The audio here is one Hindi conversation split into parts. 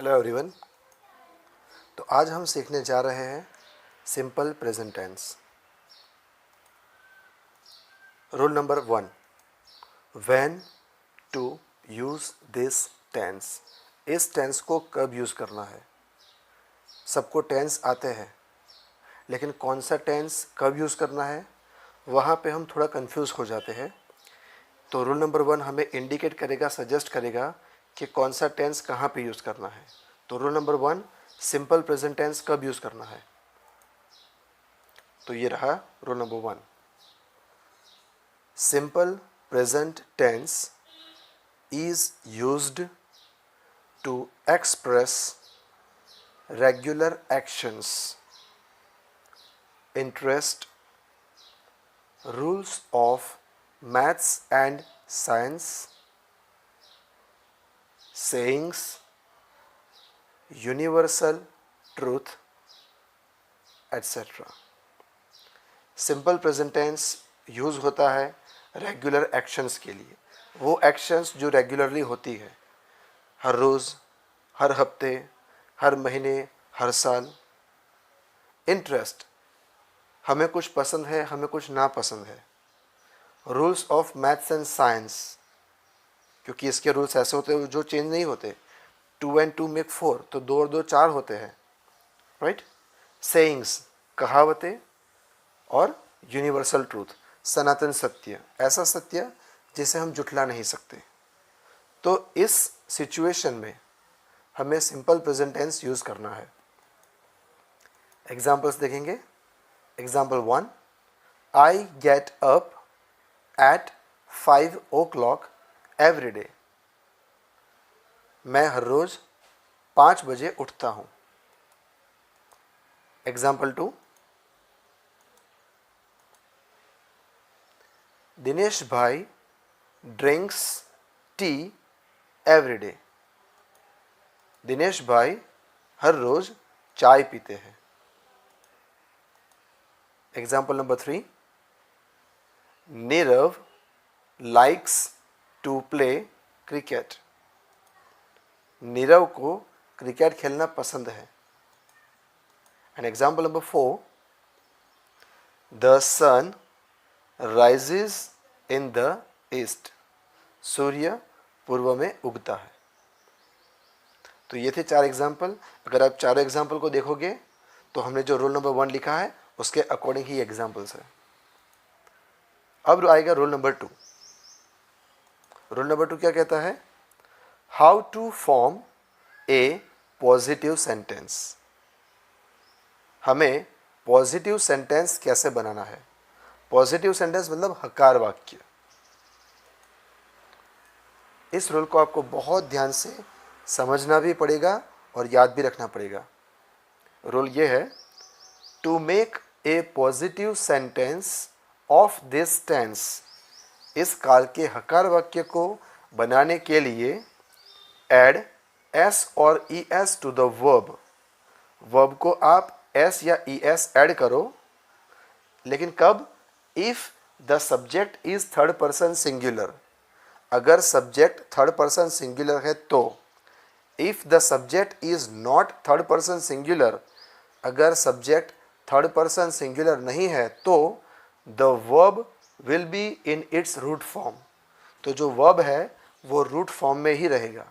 Hello everyone. तो आज हम सीखने जा रहे हैं simple present tense. Rule number 1, when to use this tense. इस टेंस को कब यूज़ करना है। सबको टेंस आते हैं, लेकिन कौन सा टेंस कब यूज़ करना है वहाँ पे हम थोड़ा कंफ्यूज हो जाते हैं। तो रूल नंबर 1 हमें इंडिकेट करेगा, सजेस्ट करेगा कि कौन सा टेंस कहाँ पे यूज़ करना है। तो rule number 1, simple present tense कब यूज़ करना है। तो ये रहा rule number 1। Simple present tense is used to express regular actions, interest, rules of maths and science, sayings, universal truth, etc. Simple present tense use होता है रेगुलर एक्शंस के लिए। वो एक्शंस जो रेगुलरली होती है, हर रोज़, हर हफ्ते, हर महीने, हर साल। इंटरेस्ट, हमें कुछ पसंद है, हमें कुछ नापसंद है। Rules of maths and science, क्योंकि इसके रूल्स ऐसे होते हैं जो चेंज नहीं होते। 2 and 2 make 4, तो 2 और 2 4 होते हैं, राइट। सेइंग्स, कहावतें, और यूनिवर्सल ट्रूथ, सनातन सत्य, ऐसा सत्य जिसे हम जुटला नहीं सकते। तो इस सिचुएशन में हमें सिंपल प्रेजेंट टेंस यूज़ करना है। एग्जाम्पल्स देखेंगे। Example 1, I get up at 5 o'clock every day. मैं हर रोज़ 5 बजे उठता हूँ। Example 2, Dinesh bhai drinks tea every day. Dinesh bhai हर रोज़ चाय पीते हैं। Example number 3, Nirav likes to play cricket. Nirav को क्रिकेट खेलना पसंद है। And example number 4, the sun rises in the east. सूर्य पूर्व में उगता है। तो ये थे 4 एग्जाम्पल। अगर आप चारों एग्जाम्पल को देखोगे तो हमने जो रूल नंबर 1 लिखा है उसके अकॉर्डिंग ही एग्जाम्पल्स है। अब आएगा रूल नंबर 2। रूल नंबर 2 क्या कहता है? How to form a positive sentence. हमें पॉजिटिव सेंटेंस कैसे बनाना है। पॉजिटिव सेंटेंस मतलब हकार वाक्य। इस रूल को आपको बहुत ध्यान से समझना भी पड़ेगा और याद भी रखना पड़ेगा। रूल ये है, to make a positive sentence of this tense. इस काल के हकार वाक्य को बनाने के लिए ऐड एस और E S to the verb. Verb को आप एस या ई एस ऐड करो, लेकिन कब? If the subject is third person singular. अगर सब्जेक्ट थर्ड पर्सन सिंगुलर है तो। If the subject is not third person singular, अगर सब्जेक्ट थर्ड पर्सन सिंगुलर नहीं है तो the verb will be in its root form. तो जो वर्ब है वो रूट फॉर्म में ही रहेगा।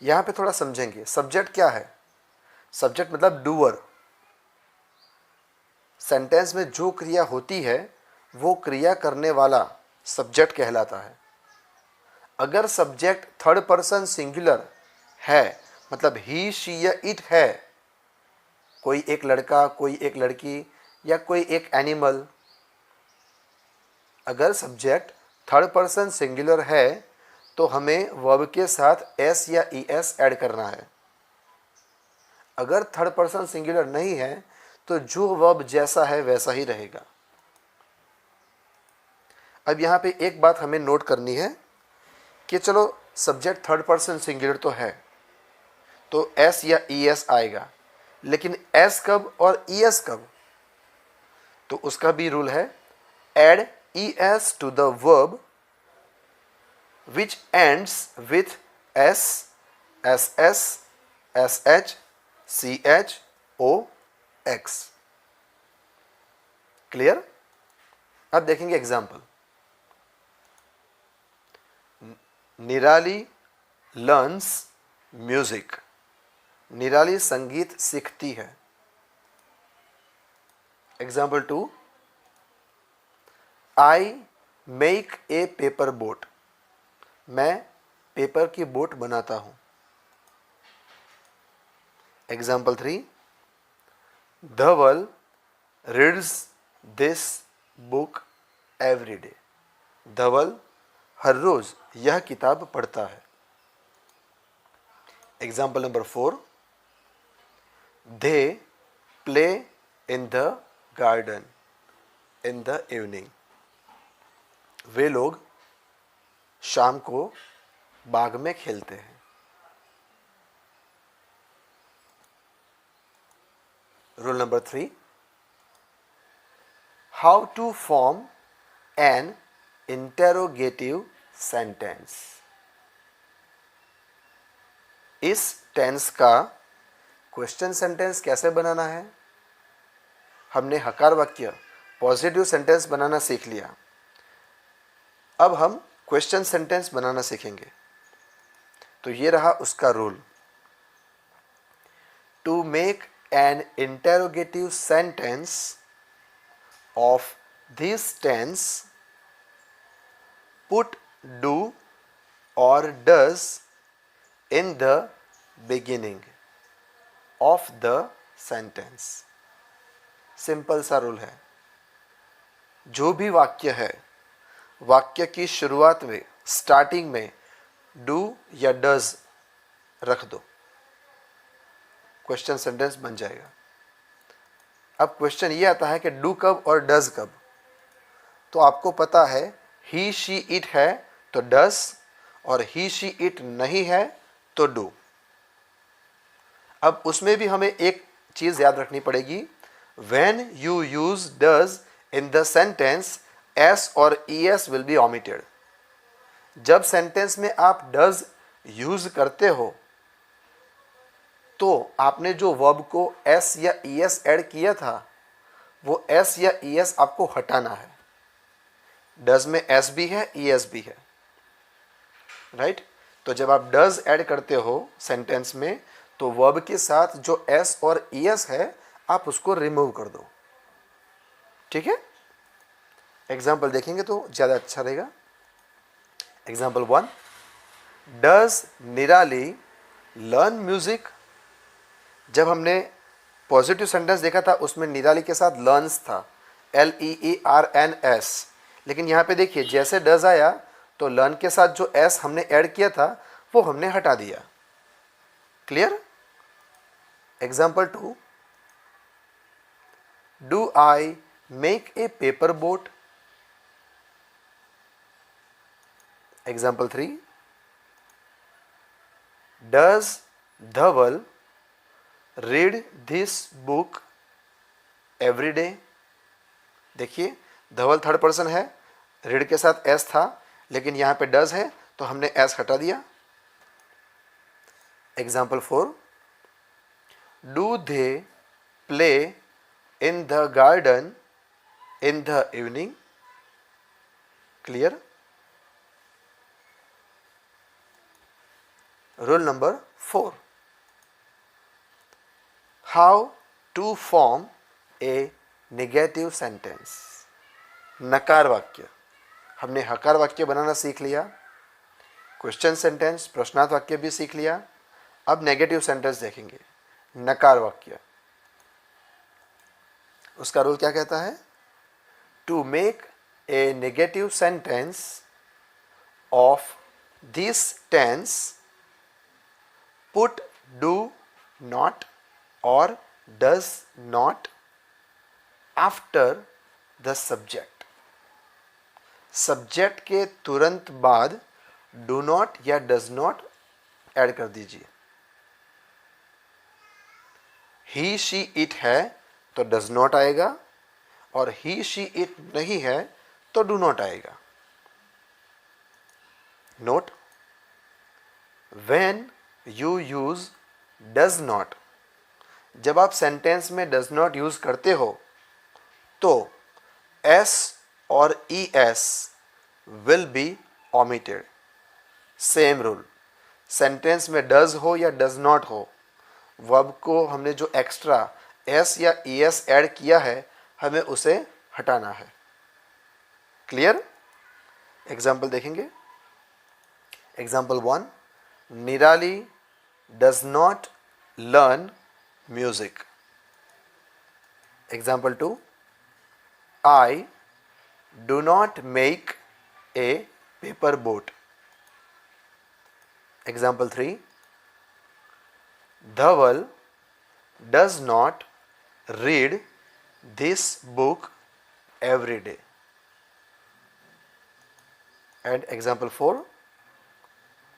यहाँ पे थोड़ा समझेंगे सब्जेक्ट क्या है। सब्जेक्ट मतलब डूअर। सेंटेंस में जो क्रिया होती है वो क्रिया करने वाला सब्जेक्ट कहलाता है। अगर सब्जेक्ट थर्ड पर्सन सिंगुलर है, मतलब ही, शी या इट है, कोई एक लड़का, कोई एक लड़की या कोई एक एनिमल, अगर सब्जेक्ट थर्ड पर्सन सिंगुलर है तो हमें वर्ब के साथ एस या ई एस ऐड करना है। अगर थर्ड पर्सन सिंगुलर नहीं है तो जो वर्ब जैसा है वैसा ही रहेगा। अब यहाँ पे एक बात हमें नोट करनी है कि चलो सब्जेक्ट थर्ड पर्सन सिंगुलर तो है तो एस या ई एस आएगा, लेकिन एस कब और ई एस कब? तो उसका भी रूल है, add E S to the verb which ends with S SSSHCHOX। Clear? अब देखेंगे एग्जाम्पल। निराली लर्न्स म्यूजिक। निराली संगीत सीखती है। Example 2, I make a paper boat. मैं पेपर की बोट बनाता हूं। Example 3, Dhaval reads this book every day. Dhaval हर रोज यह किताब पढ़ता है। Example number 4, they play in the garden in the evening. वे लोग शाम को बाग में खेलते हैं। Rule number 3, how to form an interrogative sentence. इस टेंस का क्वेश्चन सेंटेंस कैसे बनाना है? हमने हकार वाक्य पॉजिटिव सेंटेंस बनाना सीख लिया। अब हम क्वेश्चन सेंटेंस बनाना सीखेंगे। तो ये रहा उसका rule. To make an interrogative sentence of this tense, put do और does in the beginning of the sentence। Simple सा रूल है। जो भी वाक्य है, वाक्य की शुरुआत में स्टार्टिंग में डू या डज रख दो, क्वेश्चन सेंटेंस बन जाएगा। अब क्वेश्चन ये आता है कि डू कब और डज कब। तो आपको पता है ही शी इट है तो डज, और ही शी इट नहीं है तो डू। अब उसमें भी हमें एक चीज याद रखनी पड़ेगी। When you use does in the sentence, S और ईएस विल बी ओमिटेड। जब सेंटेंस में आप डज यूज करते हो तो आपने जो वर्ब को एस या ईएस ऐड किया था, वो एस या ईएस आपको हटाना है। डज में एस भी है, ईएस भी है, राइट? तो जब आप डज ऐड करते हो सेंटेंस में, तो वर्ब के साथ जो एस और ईएस है आप उसको रिमूव कर दो। ठीक है? एग्जाम्पल देखेंगे तो ज्यादा अच्छा रहेगा। एग्जाम्पल 1, डज निराली लर्न म्यूजिक। जब हमने पॉजिटिव सेंटेंस देखा था उसमें निराली के साथ लर्न्स था, LEERNS। लेकिन यहां पे देखिए जैसे डज आया तो लर्न के साथ जो एस हमने ऐड किया था वो हमने हटा दिया। Clear? Example 2, do I make a paper boat. Example 3, does Dhaval read this book every day. देखिए धवल थर्ड पर्सन है, रीड के साथ एस था, लेकिन यहां पे डज है तो हमने एस हटा दिया। Example 4, do they play in the garden in the evening. Clear? Rule number 4, how to form a negative sentence. नकार वाक्य। हमने हकार वाक्य बनाना सीख लिया, क्वेश्चन सेंटेंस प्रश्नार्थ वाक्य भी सीख लिया। अब नेगेटिव सेंटेंस देखेंगे, नकार वाक्य। उसका रूल क्या कहता है? To make a negative sentence of this tense, put do not और does not after the subject. Subject के तुरंत बाद डू नॉट या डज नॉट ऐड कर दीजिए। ही शी इट है तो डज नॉट आएगा, और ही शी इट नहीं है तो डू नॉट आएगा। Note, when you use does not. जब आप सेंटेंस में डज नॉट यूज़ करते हो तो एस और E S will be omitted. Same rule, sentence में डज हो या डज नॉट हो, वर्ब को हमने जो एक्स्ट्रा एस या ई एस ऐड किया है हमें उसे हटाना है। क्लियर? एग्जाम्पल देखेंगे। Example 1, Nirali does not learn music. Example 2, I do not make a paper boat. Example 3, Dhaval does not read this book every day. And example 4,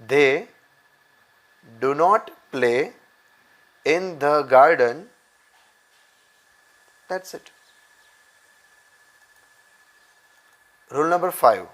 they do not play in the garden. That's it. Rule number 5.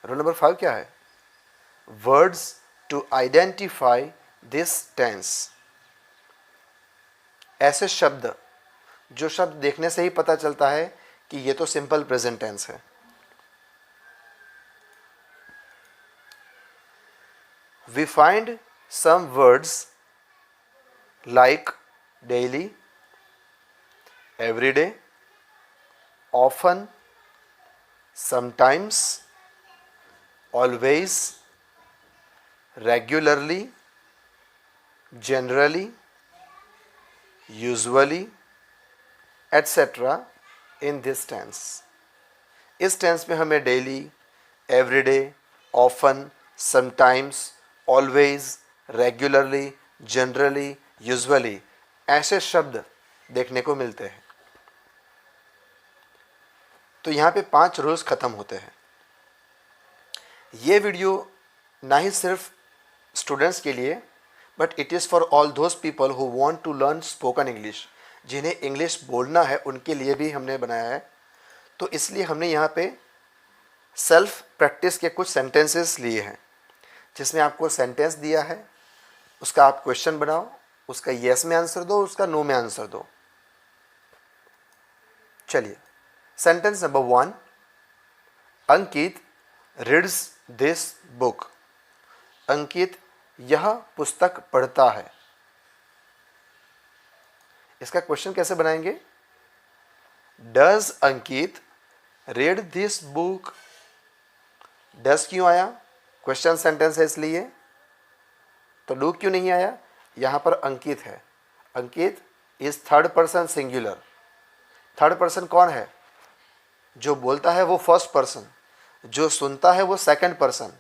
Rule number 5 क्या है? Words to identify this tense. ऐसे शब्द, जो शब्द देखने से ही पता चलता है कि ये तो सिंपल प्रेजेंट टेंस है। We find some words like daily, every day, often, sometimes, always, regularly, generally, usually, etc. in this tense. इस टेंस में हमें daily, everyday, often, sometimes, always, regularly, generally, usually ऐसे शब्द देखने को मिलते हैं। तो यहाँ पे 5 रूल्स खत्म होते हैं। ये वीडियो ना ही सिर्फ स्टूडेंट्स के लिए but it is for all those people who want to learn spoken English, जिन्हें इंग्लिश बोलना है उनके लिए भी हमने बनाया है। तो इसलिए हमने यहाँ पे सेल्फ प्रैक्टिस के कुछ सेंटेंसेस लिए हैं, जिसमें आपको सेंटेंस दिया है, उसका आप क्वेश्चन बनाओ, उसका येस में आंसर दो, उसका नो में आंसर दो। चलिए, sentence number 1, Ankit reads this book. Ankit यह पुस्तक पढ़ता है। इसका क्वेश्चन कैसे बनाएंगे? Does Ankit read this book. Does क्यों आया? क्वेश्चन सेंटेंस है इसलिए। तो डू क्यों नहीं आया? यहां पर अंकित है। Ankit is third person singular. Third person कौन है? जो बोलता है वो फर्स्ट पर्सन, जो सुनता है वो सेकंड पर्सन,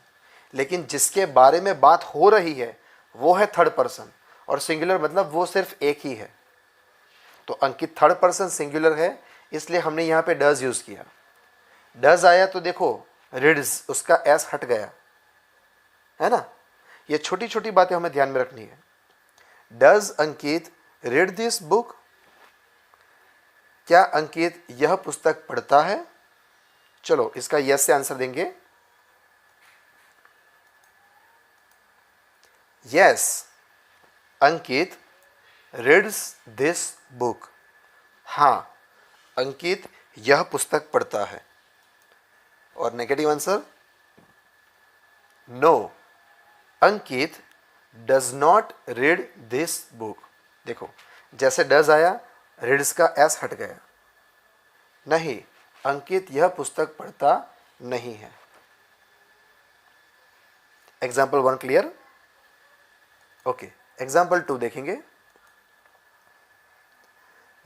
लेकिन जिसके बारे में बात हो रही है वो है थर्ड पर्सन, और सिंगुलर मतलब वो सिर्फ एक ही है। तो अंकित थर्ड पर्सन सिंगुलर है, इसलिए हमने यहाँ पे डज यूज़ किया। डज आया तो देखो रीड्स, उसका एस हट गया, है ना। ये छोटी छोटी बातें हमें ध्यान में रखनी है। Does Ankit read this book? क्या अंकित यह पुस्तक पढ़ता है? चलो इसका यस से आंसर देंगे। Yes, Ankit reads this book. हाँ, अंकित यह पुस्तक पढ़ता है। और negative answer, no, Ankit does not read this book. देखो जैसे डज आया, रीड्स का एस हट गया। नहीं, अंकित यह पुस्तक पढ़ता नहीं है। Example 1 clear? ओके, एग्जाम्पल 2 देखेंगे।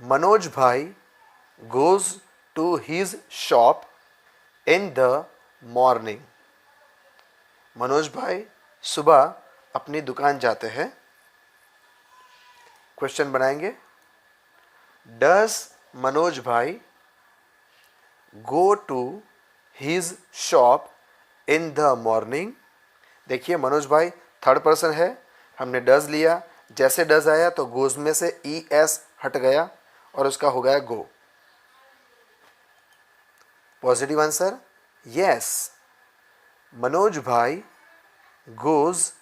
Manoj bhai goes to his shop in the morning. Manoj bhai सुबह अपनी दुकान जाते हैं। क्वेश्चन बनाएंगे, does Manoj bhai go to his shop in the morning? देखिए मनोज भाई थर्ड पर्सन है, हमने डज लिया, जैसे डज आया तो गोज में से ई एस हट गया और उसका हो गया गो। पॉजिटिव आंसर, यस, मनोज भाई goes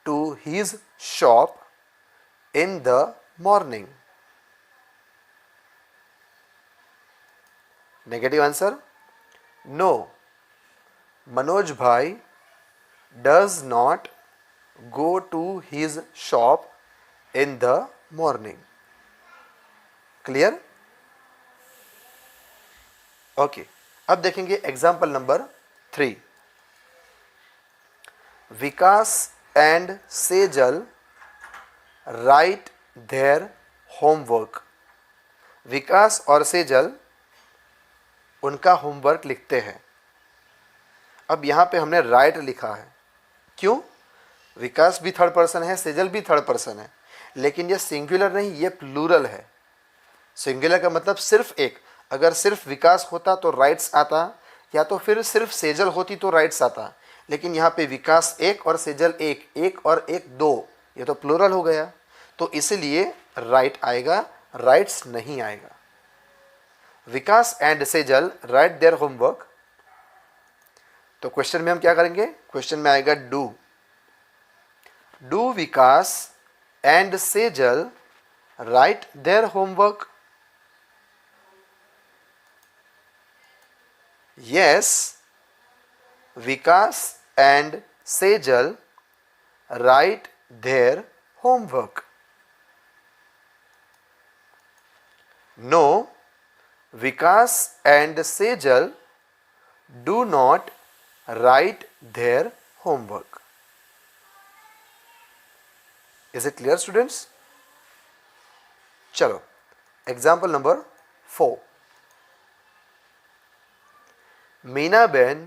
to his shop in the morning? Negative answer. No, Manoj bhai does not go to his shop in the morning. Clear? Okay. अब देखेंगे example number 3. Vikas and Sejal write their homework. Vikas और सेजल उनका होमवर्क लिखते हैं. अब यहाँ पे हमने राइट लिखा है. क्यों? विकास भी थर्ड पर्सन है, सेजल भी थर्ड पर्सन है, लेकिन ये सिंगुलर नहीं, ये प्लूरल है. सिंगुलर का मतलब सिर्फ एक. अगर सिर्फ विकास होता तो राइट्स आता, या तो फिर सिर्फ सेजल होती तो राइट्स आता. लेकिन यहाँ पे विकास एक और सेजल एक, एक और एक दो, ये तो प्लूरल हो गया. तो इसलिए राइट आएगा, राइट्स नहीं आएगा. Vikas and Sejal write their homework. तो क्वेश्चन में हम क्या करेंगे? क्वेश्चन में आएगा do. Do Vikas and Sejal write their homework? Yes, Vikas and Sejal write their homework. No, Vikas and Sejal do not write their homework. Is it clear, students? चलो, example number 4. Meena Ben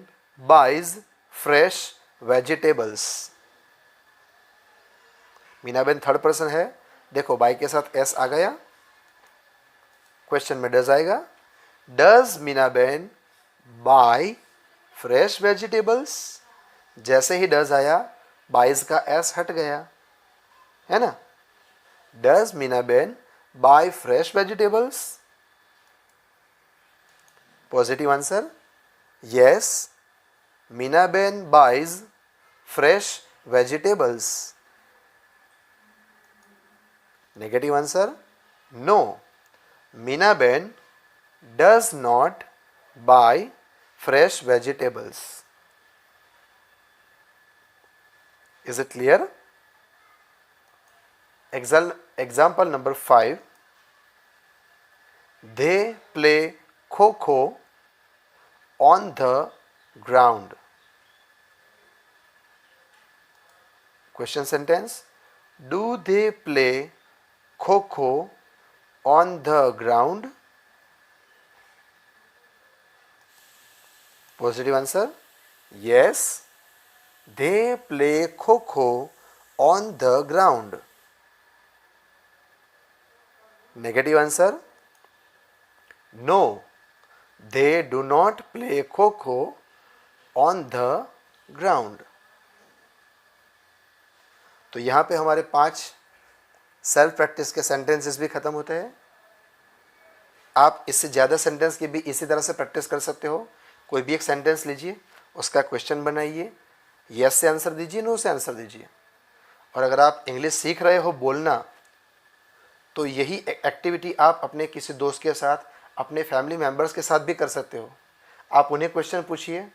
buys fresh vegetables. Meena Ben third person है. देखो बाई के साथ एस आ गया. क्वेश्चन में डज आएगा. Does Meena ben buy fresh vegetables? जैसे ही डज आया, बाइज का एस हट गया, है ना. Does Meena ben buy fresh vegetables? Positive answer. Yes, Meena Ben buys fresh vegetables. Negative answer. No, Meena Ben does not buy fresh vegetables. Is it clear? Example number 5. They play Kho-Kho on the ground. Question sentence. Do they play Kho-Kho on the ground? Positive answer. Yes, they play Kho-Kho on the ground. Negative answer. No, they do not play Kho-Kho on the ground. तो यहाँ पे हमारे 5 सेल्फ प्रैक्टिस के सेंटेंसेस भी ख़त्म होते हैं. आप इससे ज़्यादा सेंटेंस की भी इसी तरह से प्रैक्टिस कर सकते हो. कोई भी एक सेंटेंस लीजिए, उसका क्वेश्चन बनाइए, यस से आंसर दीजिए, नो से आंसर दीजिए. और अगर आप इंग्लिश सीख रहे हो बोलना, तो यही एक्टिविटी आप अपने किसी दोस्त के साथ, अपने फैमिली मेम्बर्स के साथ भी कर सकते हो. आप उन्हें क्वेश्चन पूछिए,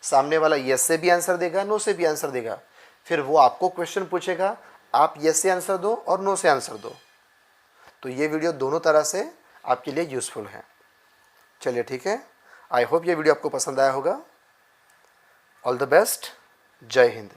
सामने वाला यस से भी आंसर देगा, नो से भी आंसर देगा. फिर वो आपको क्वेश्चन पूछेगा, आप यस से आंसर दो और नो से आंसर दो. तो ये वीडियो दोनों तरह से आपके लिए यूज़फुल है. चलिए ठीक है. आई होप ये वीडियो आपको पसंद आया होगा. All the best. जय हिंद.